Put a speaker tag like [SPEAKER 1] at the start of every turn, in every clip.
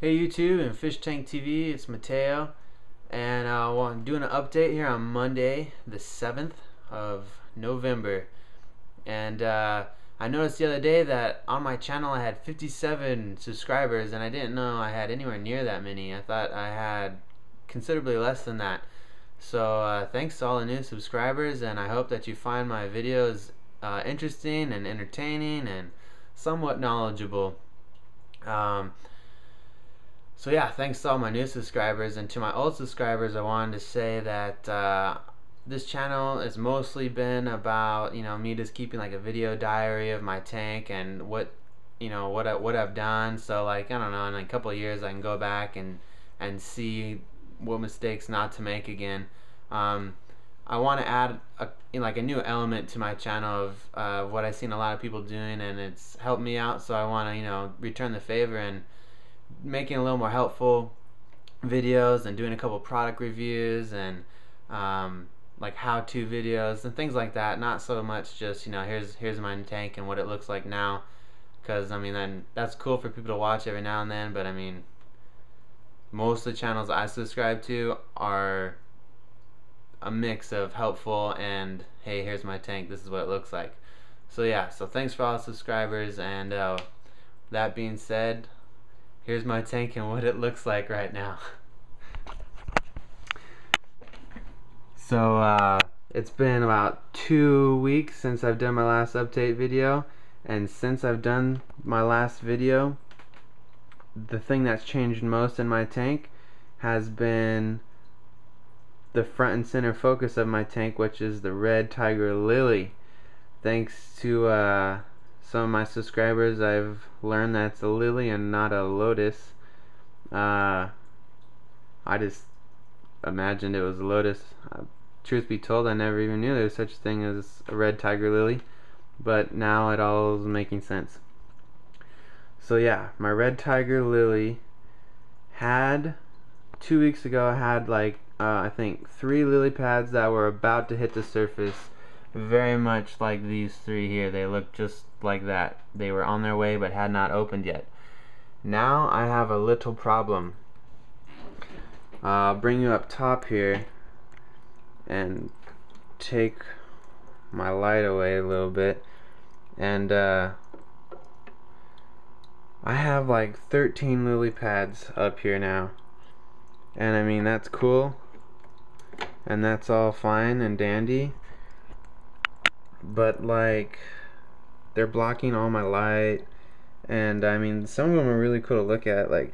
[SPEAKER 1] Hey YouTube and Fish Tank TV, it's Mateo, and I'm doing an update here on Monday, the 7th of November. And I noticed the other day that on my channel I had 57 subscribers, and I didn't know I had anywhere near that many. I thought I had considerably less than that. So thanks to all the new subscribers, and I hope that you find my videos interesting and entertaining and somewhat knowledgeable. So yeah, thanks to all my new subscribers, and to my old subscribers I wanted to say that this channel has mostly been about, me just keeping like a video diary of my tank and what I've done. So like, I don't know, in a couple of years I can go back and see what mistakes not to make again. I want to add a new element to my channel of what I've seen a lot of people doing, and it's helped me out, so I want to return the favor and making a little more helpful videos and doing a couple product reviews and like how-to videos and things like that. Not so much just here's my tank and what it looks like now, because I mean then that's cool for people to watch every now and then, but I mean most of the channels I subscribe to are a mix of helpful and hey, here's my tank, this is what it looks like. So yeah, so thanks for all the subscribers, and that being said, here's my tank and what it looks like right now. So it's been about 2 weeks since I've done my last update video, and since I've done my last video, the thing that's changed most in my tank has been the front and center focus of my tank, which is the red tiger lily. Thanks to some of my subscribers, I've learned that it's a lily and not a lotus. I just imagined it was a lotus. Truth be told, I never even knew there was such a thing as a red tiger lily, but now it all is making sense. So yeah, my red tiger lily had 2 weeks ago, I had like I think 3 lily pads that were about to hit the surface, very much like these 3 here. They look just like that. They were on their way but had not opened yet. Now I have a little problem. I'll bring you up top here and take my light away a little bit, and I have like 13 lily pads up here now, and I mean that's cool and that's all fine and dandy, but like they're blocking all my light, and I mean some of them are really cool to look at. Like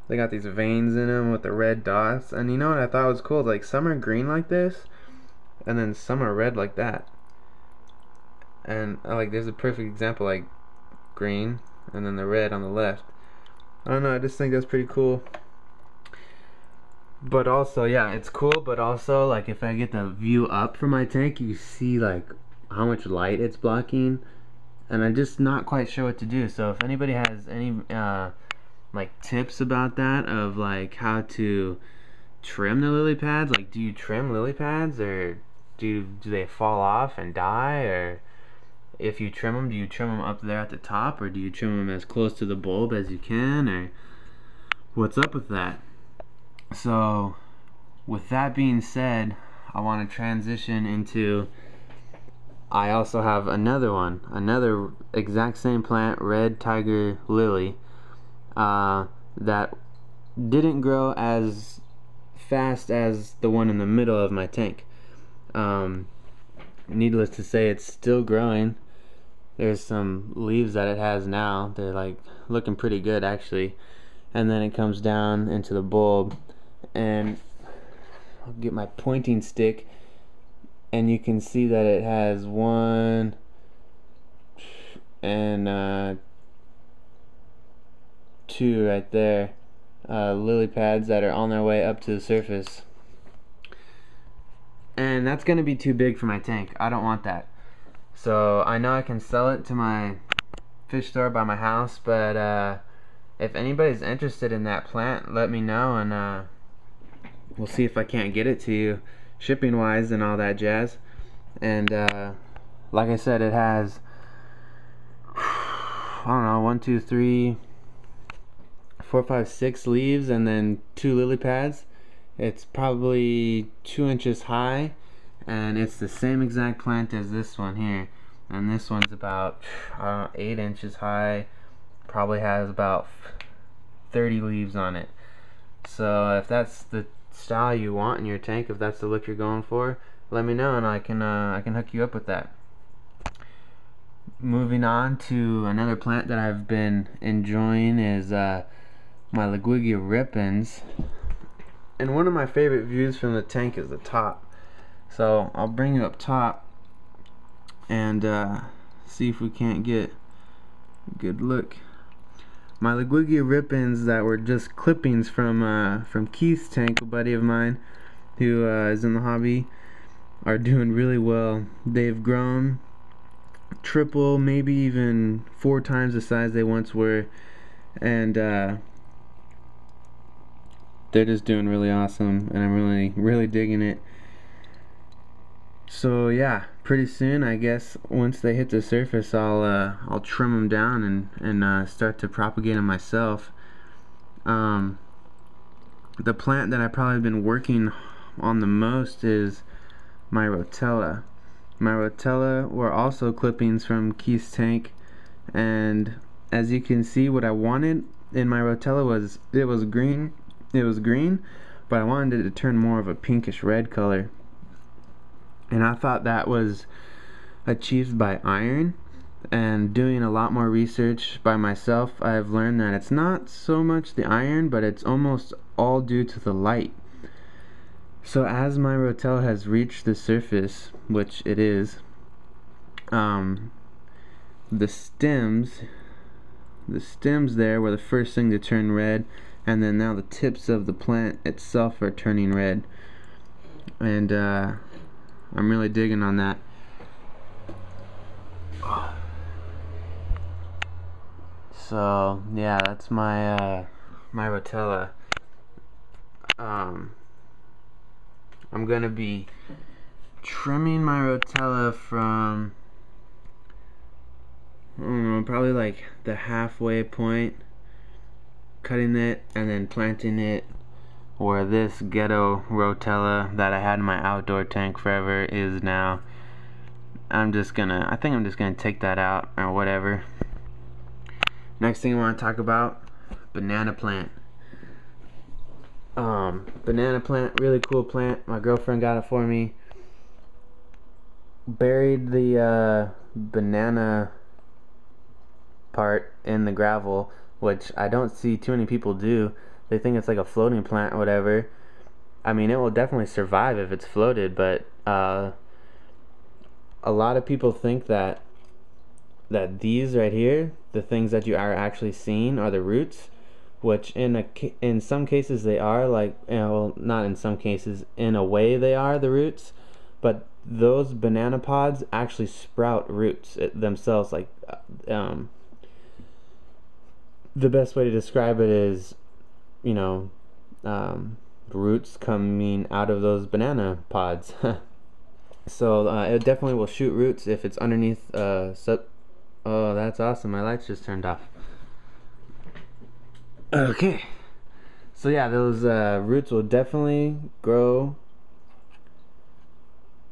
[SPEAKER 1] they got these veins in them with the red dots, and you know what I thought was cool? Like some are green like this, and then some are red like that. And like there's a perfect example, like green and then the red on the left. I don't know, I just think that's pretty cool. But also, yeah, it's cool, but also like if I get the view up from my tank, you see like how much light it's blocking, and I'm just not quite sure what to do. So if anybody has any like tips about that, of like how to trim the lily pads, like do you trim lily pads, or do they fall off and die, or if you trim them, do you trim them up there at the top, or do you trim them as close to the bulb as you can, or what's up with that? So with that being said, I want to transition into, I also have another exact same plant, red tiger lily, that didn't grow as fast as the one in the middle of my tank. Needless to say, it's still growing. There's some leaves that it has now. They're like looking pretty good actually, and then it comes down into the bulb, and I'll get my pointing stick, and you can see that it has 1 and 2 right there, lily pads that are on their way up to the surface, and that's gonna be too big for my tank. I don't want that. So I know I can sell it to my fish store by my house, but if anybody's interested in that plant, let me know, and we'll see if I can't get it to you shipping wise and all that jazz. And like I said, it has I don't know, 1, 2, 3, 4, 5, 6 leaves and then 2 lily pads. It's probably 2 inches high, and it's the same exact plant as this one here. And this one's about 8 inches high, probably has about 30 leaves on it. So if that's the style you want in your tank, if that's the look you're going for, let me know and I can hook you up with that. Moving on to another plant that I've been enjoying is my Liguigia ripens. And one of my favorite views from the tank is the top. So I'll bring you up top and see if we can't get a good look. My Liguigia ripens that were just clippings from Keith's tank, a buddy of mine who is in the hobby, are doing really well. They've grown triple, maybe even 4 times the size they once were, and they're just doing really awesome, and I'm really digging it. So yeah, pretty soon, I guess, once they hit the surface, I'll trim them down and start to propagate them myself. The plant that I've probably been working on the most is my Rotella. My Rotella were also clippings from Keith's tank, and as you can see, what I wanted in my Rotella was it was green, but I wanted it to turn more of a pinkish red color. And I thought that was achieved by iron, and doing a lot more research by myself, I've learned that it's not so much the iron, but it's almost all due to the light. So as my Rotella has reached the surface, which it is, the stems there were the first thing to turn red, and then now the tips of the plant itself are turning red, and I'm really digging on that. So yeah, that's my my Rotella. I'm gonna be trimming my Rotella from, I don't know, probably like the halfway point, cutting it and then planting it where this ghetto Rotella that I had in my outdoor tank forever is now. I think I'm just gonna take that out or whatever. Next thing I want to talk about, banana plant. Banana plant, really cool plant. My girlfriend got it for me. Buried the banana part in the gravel, which I don't see too many people do. They think it's like a floating plant or whatever. I mean, it will definitely survive if it's floated, but a lot of people think that these right here, the things that you are actually seeing, are the roots, which in some cases they are, like, well, not in some cases, in a way they are the roots, but those banana pods actually sprout roots themselves. Like, the best way to describe it is, you know, roots coming out of those banana pods. So it definitely will shoot roots if it's underneath. Oh, that's awesome! My lights just turned off. Okay, so yeah, those roots will definitely grow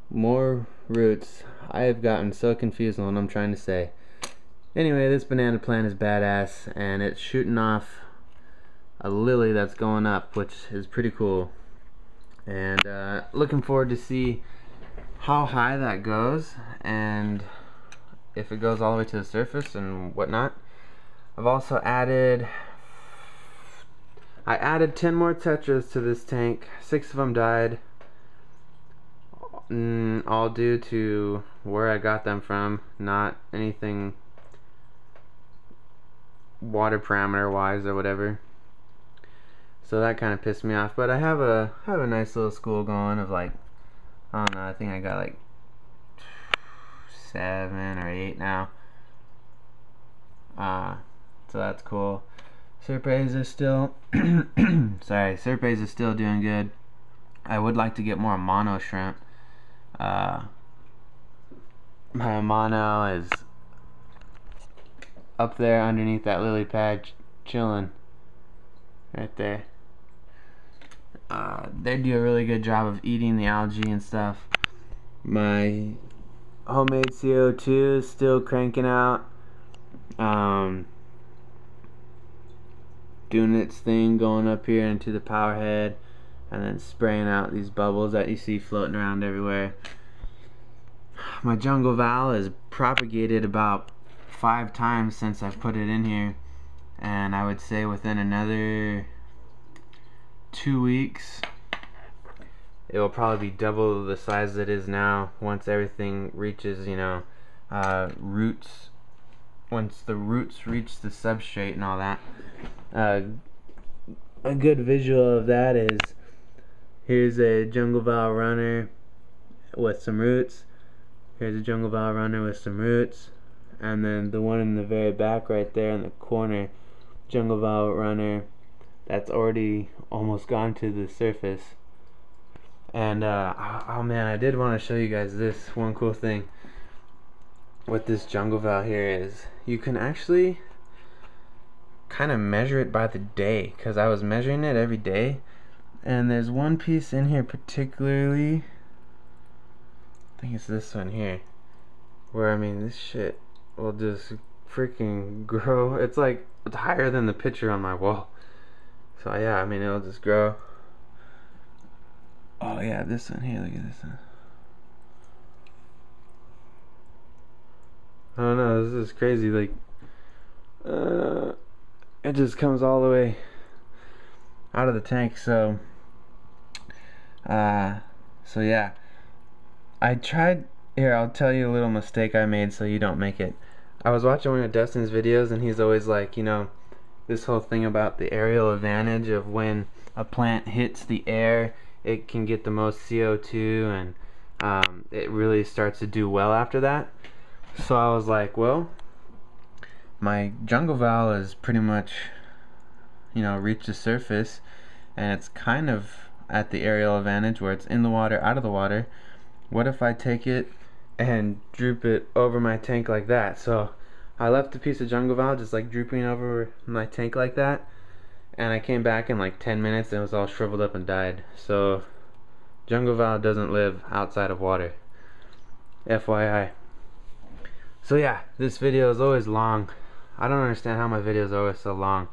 [SPEAKER 1] more roots. I have gotten so confused on what I'm trying to say. Anyway, this banana plant is badass, and it's shooting off a lily that's going up, which is pretty cool. And looking forward to see how high that goes, and if it goes all the way to the surface and whatnot. I've also added 10 more tetras to this tank. 6 of them died, all due to where I got them from, not anything water parameter wise or whatever. So that kind of pissed me off, but I have a nice little school going of, like, I don't know, I think I got like 7 or 8 now. So that's cool. Serpes are still Serpes is still doing good. I would like to get more mono shrimp. My mono is up there underneath that lily pad chilling. right there. They do a really good job of eating the algae and stuff. My homemade CO2 is still cranking out, doing its thing, going up here into the power head and then spraying out these bubbles that you see floating around everywhere. My jungle val is propagated about 5 times since I've put it in here, and I would say within another 2 weeks it will probably be double the size it is now once everything reaches, you know, roots. Once the roots reach the substrate and all that. A good visual of that is, here's a jungle val runner with some roots. Here's a jungle val runner with some roots, and then the one in the very back right there in the corner, jungle val runner that's already almost gone to the surface. And oh man, I did want to show you guys this one cool thing with this jungle val here is you can actually kind of measure it by the day, because I was measuring it every day, and there's one piece in here particularly, I think it's this one here, where I mean this shit will just freaking grow. It's like, it's higher than the picture on my wall. So yeah, I mean it'll just grow. Oh yeah, this one here, look at this one. I don't know, this is crazy. Like it just comes all the way out of the tank. So yeah, I tried, here I'll tell you a little mistake I made so you don't make it. I was watching one of Dustin's videos and he's always like, you know, this whole thing about the aerial advantage of when a plant hits the air, it can get the most CO2, and it really starts to do well after that. So I was like, well, my jungle val is pretty much, you know, reached the surface, and it's kind of at the aerial advantage where it's in the water, out of the water. What if I take it and droop it over my tank like that? So I left a piece of jungle val just like drooping over my tank like that, and I came back in like 10 minutes and it was all shriveled up and died. So jungle val doesn't live outside of water, FYI. So yeah, this video is always long. I don't understand how my videos are always so long.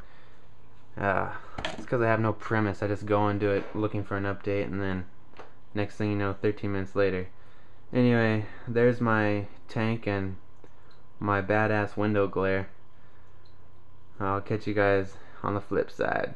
[SPEAKER 1] It's because I have no premise. I just go into it looking for an update, and then next thing you know, 13 minutes later. Anyway, there's my tank and my badass window glare. I'll catch you guys on the flip side.